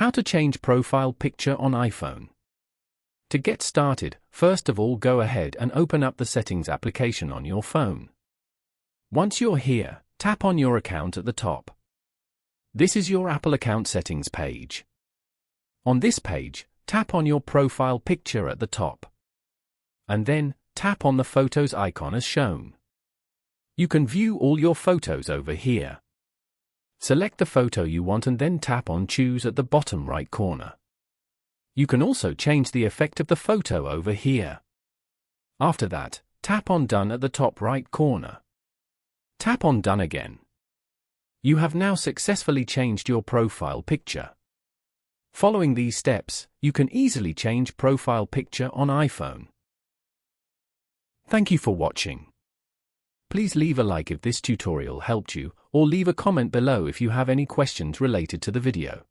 How to change profile picture on iPhone. To get started, first of all go ahead and open up the Settings application on your phone. Once you're here, tap on your account at the top. This is your Apple account settings page. On this page, tap on your profile picture at the top. And then, tap on the photos icon as shown. You can view all your photos over here. Select the photo you want and then tap on Choose at the bottom right corner. You can also change the effect of the photo over here. After that, tap on Done at the top right corner. Tap on Done again. You have now successfully changed your profile picture. Following these steps, you can easily change profile picture on iPhone. Thank you for watching. Please leave a like if this tutorial helped you, or leave a comment below if you have any questions related to the video.